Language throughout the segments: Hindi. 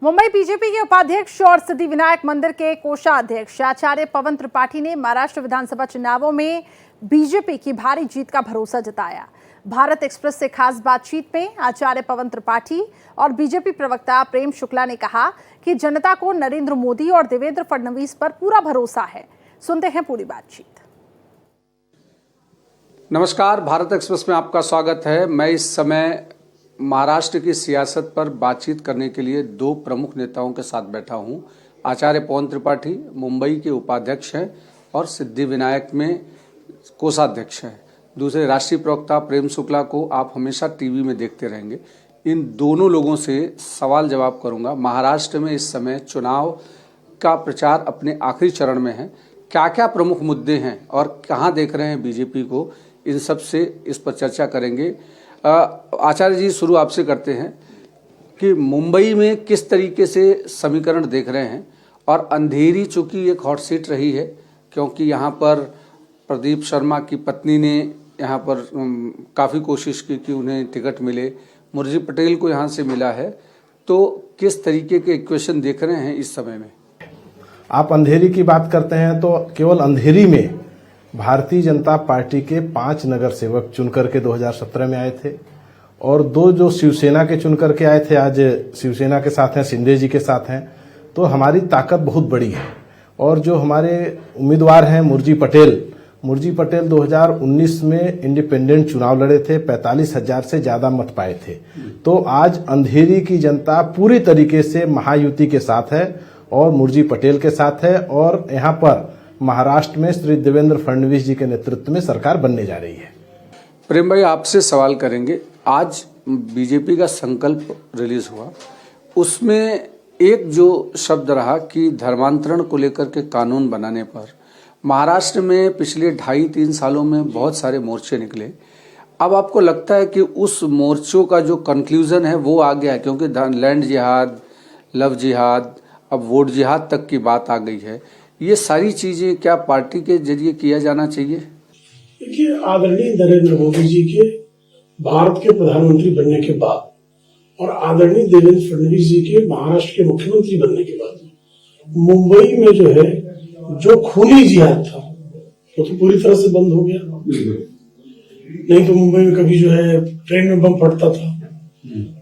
मुंबई बीजेपी के उपाध्यक्ष और सिद्धिविनायक मंदिर के कोषाध्यक्ष आचार्य पवन त्रिपाठी ने महाराष्ट्र विधानसभा चुनावों में बीजेपी की भारी जीत का भरोसा जताया। भारत एक्सप्रेस से खास बातचीत में आचार्य पवन त्रिपाठी और बीजेपी प्रवक्ता प्रेम शुक्ला ने कहा कि जनता को नरेंद्र मोदी और देवेंद्र फडणवीस पर पूरा भरोसा है। सुनते हैं पूरी बातचीत। नमस्कार, भारत एक्सप्रेस में आपका स्वागत है। मैं इस समय महाराष्ट्र की सियासत पर बातचीत करने के लिए दो प्रमुख नेताओं के साथ बैठा हूं। आचार्य पवन त्रिपाठी मुंबई के उपाध्यक्ष हैं और सिद्धिविनायक में कोषाध्यक्ष हैं। दूसरे राष्ट्रीय प्रवक्ता प्रेम शुक्ला को आप हमेशा टीवी में देखते रहेंगे। इन दोनों लोगों से सवाल जवाब करूंगा। महाराष्ट्र में इस समय चुनाव का प्रचार अपने आखिरी चरण में है। क्या क्या प्रमुख मुद्दे हैं और कहाँ देख रहे हैं बीजेपी को, इन सब से इस पर चर्चा करेंगे। आचार्य जी, शुरू आपसे करते हैं कि मुंबई में किस तरीके से समीकरण देख रहे हैं। और अंधेरी चूंकि एक हॉट सीट रही है, क्योंकि यहाँ पर प्रदीप शर्मा की पत्नी ने यहाँ पर काफ़ी कोशिश की कि उन्हें टिकट मिले, मुर्जी पटेल को यहाँ से मिला है, तो किस तरीके के इक्वेशन देख रहे हैं इस समय में? आप अंधेरी की बात करते हैं तो केवल अंधेरी में भारतीय जनता पार्टी के 5 नगर सेवक चुनकर के 2017 में आए थे और 2 जो शिवसेना के चुनकर के आए थे, आज शिवसेना के साथ हैं, शिंदे जी के साथ हैं। तो हमारी ताकत बहुत बड़ी है। और जो हमारे उम्मीदवार हैं मुर्जी पटेल 2019 में इंडिपेंडेंट चुनाव लड़े थे, 45,000 से ज्यादा मत पाए थे। तो आज अंधेरी की जनता पूरी तरीके से महायुति के साथ है और मुर्जी पटेल के साथ है। और यहाँ पर महाराष्ट्र में श्री देवेंद्र फडणवीस जी के नेतृत्व में सरकार बनने जा रही है। प्रेम भाई, आपसे सवाल करेंगे। आज बीजेपी का संकल्प रिलीज हुआ, उसमें एक जो शब्द रहा कि धर्मांतरण को लेकर के कानून बनाने पर महाराष्ट्र में पिछले 2.5-3 सालों में बहुत सारे मोर्चे निकले। अब आपको लगता है कि उस मोर्चों का जो कंक्लूजन है वो आ गया है, क्योंकि लैंड जिहाद, लव जिहाद, अब वोट जिहाद तक की बात आ गई है। ये सारी चीजें क्या पार्टी के जरिए किया जाना चाहिए? देखिए, आदरणीय नरेंद्र मोदी जी के भारत के प्रधानमंत्री बनने के बाद और आदरणीय देवेंद्र फडणवीस जी के महाराष्ट्र के मुख्यमंत्री बनने के बाद मुंबई में जो है जो खूनी जिहाद था वो तो पूरी तरह से बंद हो गया। नहीं तो मुंबई में कभी जो है ट्रेन में बम फटता था,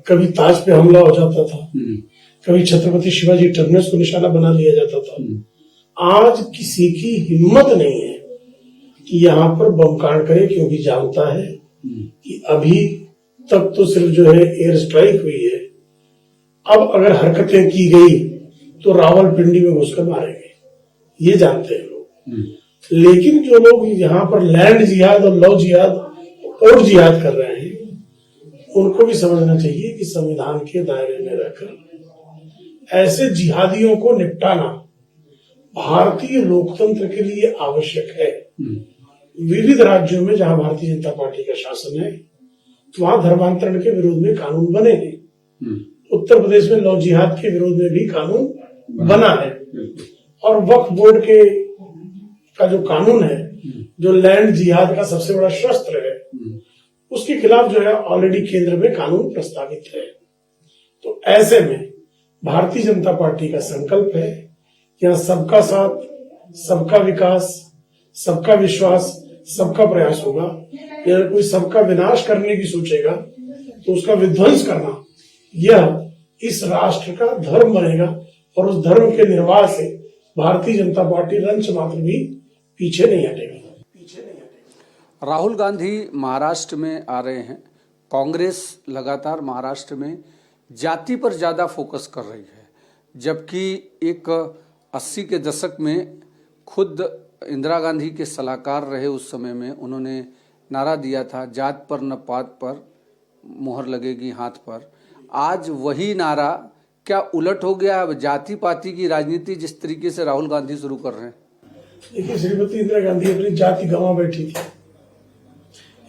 कभी ताज पे हमला हो जाता था, कभी छत्रपति शिवाजी टर्मिनस को निशाना बना लिया जाता था। आज किसी की हिम्मत नहीं है कि यहाँ पर बम कांड करे, क्योंकि जानता है कि अभी तक तो सिर्फ जो है एयर स्ट्राइक हुई है। अब अगर हरकतें की गई तो रावलपिंडी में घुसकर मारेंगे, ये जानते हैं लोग। लेकिन जो लोग यहाँ पर लैंड जिहाद और लव जिहाद और जिहाद कर रहे हैं, उनको भी समझना चाहिए कि संविधान के दायरे में रहकर ऐसे जिहादियों को निपटाना भारतीय लोकतंत्र के लिए आवश्यक है। विविध राज्यों में जहां भारतीय जनता पार्टी का शासन है, वहां धर्मांतरण के विरोध में कानून बने हैं। उत्तर प्रदेश में लव जिहाद के विरोध में भी कानून बना है। और वक्फ बोर्ड के का जो कानून है, जो लैंड जिहाद का सबसे बड़ा शस्त्र है, उसके खिलाफ जो है ऑलरेडी केंद्र में कानून प्रस्तावित है। तो ऐसे में भारतीय जनता पार्टी का संकल्प है, यहाँ सबका साथ, सबका विकास, सबका विश्वास, सबका प्रयास होगा। अगर कोई सबका विनाश करने की सोचेगा तो उसका विध्वंस करना, यह इस राष्ट्र का धर्म बनेगा और उस धर्म के निर्वाह से भारतीय जनता पार्टी रंच मात्र भी पीछे नहीं हटेगी। राहुल गांधी महाराष्ट्र में आ रहे हैं। कांग्रेस लगातार महाराष्ट्र में जाति पर ज्यादा फोकस कर रही है, जबकि एक 80 के दशक में खुद इंदिरा गांधी के सलाहकार रहे उस समय में उन्होंने नारा दिया था, जात पर न पात पर मोहर लगेगी हाथ पर। आज वही नारा क्या उलट हो गया? अब जाति पाति की राजनीति जिस तरीके से राहुल गांधी शुरू कर रहे हैं। देखिए, श्रीमती इंदिरा गांधी अपनी जाति गंवा बैठी थी,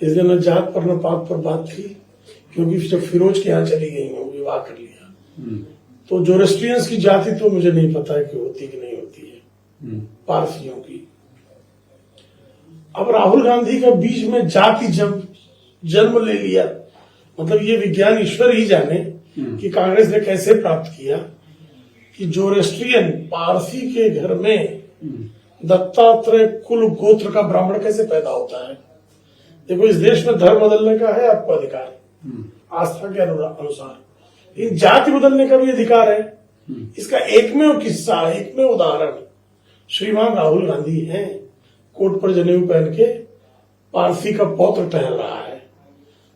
इसलिए न जात पर न पात पर बात थी, क्योंकि जब फिरोज के यहाँ चली गई वो विवाह कर लिया। तो जोरोस्ट्रियंस की जाति तो मुझे नहीं पता है कि होती कि नहीं होती है, पारसियों की। अब राहुल गांधी का बीच में जाति जन्म ले लिया, मतलब ये विज्ञान ईश्वर ही जाने कि कांग्रेस ने कैसे प्राप्त किया कि जोरेस्ट्रियन पारसी के घर में दत्तात्रेय कुल गोत्र का ब्राह्मण कैसे पैदा होता है। देखो, इस देश में धर्म बदलने का है आपको अधिकार, आस्था के अनुसार, लेकिन जाति बदलने का भी अधिकार है। इसका एकमेव किस्सा, एकमेव उदाहरण श्रीमान राहुल गांधी हैं। कोट पर जनेऊ पहन के पारसी का पौत्र टहल रहा है।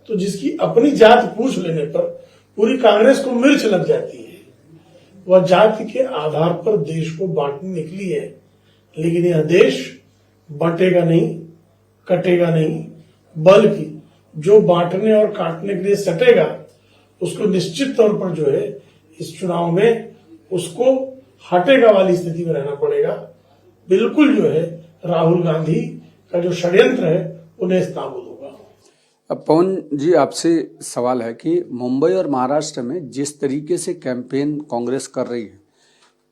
तो जिसकी अपनी जात पूछ लेने पर पूरी कांग्रेस को मिर्च लग जाती है, वह जाति के आधार पर देश को बांटने निकली है। लेकिन यह देश बंटेगा नहीं, कटेगा नहीं, बल्कि जो बांटने और काटने के लिए सटेगा उसको निश्चित तौर पर जो है इस चुनाव में उसको हटेगा वाली स्थिति में रहना पड़ेगा। बिल्कुल जो है राहुल गांधी का जो षड्यंत्र है उन्हें नाबूद होगा। अब पवन जी, आपसे सवाल है कि मुंबई और महाराष्ट्र में जिस तरीके से कैंपेन कांग्रेस कर रही है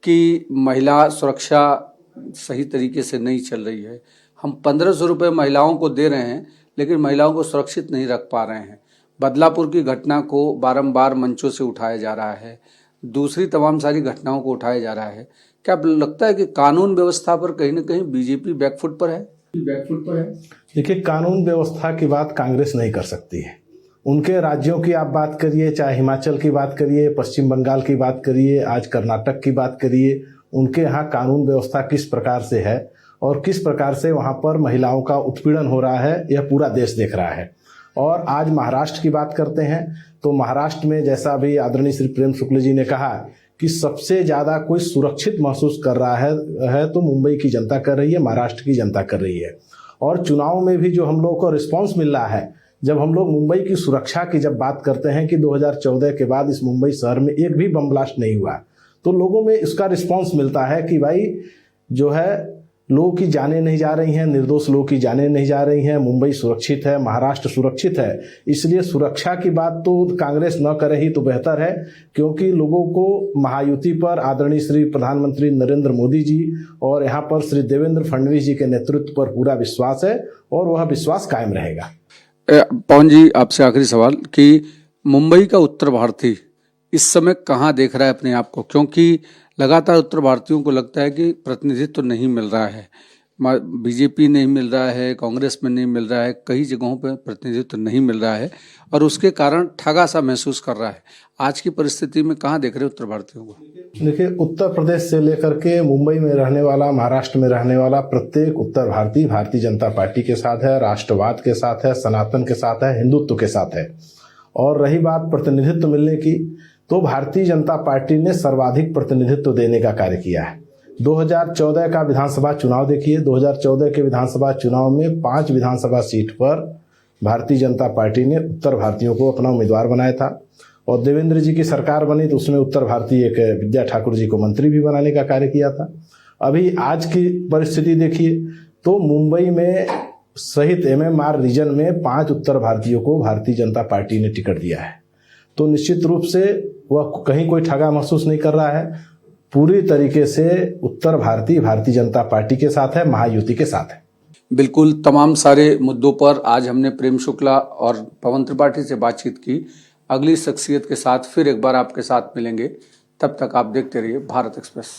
कि महिला सुरक्षा सही तरीके से नहीं चल रही है, हम 1500 रुपये महिलाओं को दे रहे हैं लेकिन महिलाओं को सुरक्षित नहीं रख पा रहे हैं, बदलापुर की घटना को बारंबार मंचों से उठाया जा रहा है, दूसरी तमाम सारी घटनाओं को उठाया जा रहा है, क्या लगता है कि कानून व्यवस्था पर कहीं ना कहीं बीजेपी बैकफुट पर है? देखिए, कानून व्यवस्था की बात कांग्रेस नहीं कर सकती है। उनके राज्यों की आप बात करिए, चाहे हिमाचल की बात करिए, पश्चिम बंगाल की बात करिए, आज कर्नाटक की बात करिए, उनके यहाँ कानून व्यवस्था किस प्रकार से है और किस प्रकार से वहाँ पर महिलाओं का उत्पीड़न हो रहा है, यह पूरा देश देख रहा है। और आज महाराष्ट्र की बात करते हैं तो महाराष्ट्र में, जैसा अभी आदरणीय श्री प्रेम शुक्ल जी ने कहा कि सबसे ज़्यादा कोई सुरक्षित महसूस कर रहा है तो मुंबई की जनता कर रही है, महाराष्ट्र की जनता कर रही है। और चुनाव में भी जो हम लोगों को रिस्पांस मिल रहा है, जब हम लोग मुंबई की सुरक्षा की जब बात करते हैं कि 2014 के बाद इस मुंबई शहर में एक भी बम ब्लास्ट नहीं हुआ, तो लोगों में इसका रिस्पांस मिलता है कि भाई जो है लोगों की जानें नहीं जा रही हैं, निर्दोष लोगों की जानें नहीं जा रही हैं, मुंबई सुरक्षित है, महाराष्ट्र सुरक्षित है। इसलिए सुरक्षा की बात तो कांग्रेस न करे ही तो बेहतर है, क्योंकि लोगों को महायुति पर आदरणीय श्री प्रधानमंत्री नरेंद्र मोदी जी और यहाँ पर श्री देवेंद्र फडणवीस जी के नेतृत्व पर पूरा विश्वास है और वह विश्वास कायम रहेगा। पवन जी, आपसे आखिरी सवाल कि मुंबई का उत्तर भारतीय इस समय कहाँ देख रहा है अपने आप को, क्योंकि लगातार उत्तर भारतीयों को लगता है कि प्रतिनिधित्व तो नहीं मिल रहा है, बीजेपी नहीं मिल रहा है, कांग्रेस में नहीं मिल रहा है, कई जगहों पर प्रतिनिधित्व तो नहीं मिल रहा है और उसके कारण ठगा सा महसूस कर रहा है। आज की परिस्थिति में कहाँ देख रहे उत्तर भारतीयों को? देखिए, उत्तर प्रदेश से लेकर के मुंबई में रहने वाला, महाराष्ट्र में रहने वाला प्रत्येक उत्तर भारतीय भारतीय जनता पार्टी के साथ है, राष्ट्रवाद के साथ है, सनातन के साथ है, हिंदुत्व के साथ है। और रही बात प्रतिनिधित्व मिलने की, तो भारतीय जनता पार्टी ने सर्वाधिक प्रतिनिधित्व देने का कार्य किया है। 2014 का विधानसभा चुनाव देखिए, 2014 के विधानसभा चुनाव में 5 विधानसभा सीट पर भारतीय जनता पार्टी ने उत्तर भारतीयों को अपना उम्मीदवार बनाया था और देवेंद्र जी की सरकार बनी तो उसमें उत्तर भारतीय एक विद्या ठाकुर जी को मंत्री भी बनाने का कार्य किया था। अभी आज की परिस्थिति देखिए तो मुंबई में सहित MMR रीजन में 5 उत्तर भारतीयों को भारतीय जनता पार्टी ने टिकट दिया है। तो निश्चित रूप से वह कहीं कोई ठगा महसूस नहीं कर रहा है, पूरी तरीके से उत्तर भारतीय भारतीय जनता पार्टी के साथ है, महायुति के साथ है। बिल्कुल, तमाम सारे मुद्दों पर आज हमने प्रेम शुक्ला और पवन त्रिपाठी से बातचीत की। अगली शख्सियत के साथ फिर एक बार आपके साथ मिलेंगे, तब तक आप देखते रहिए भारत एक्सप्रेस।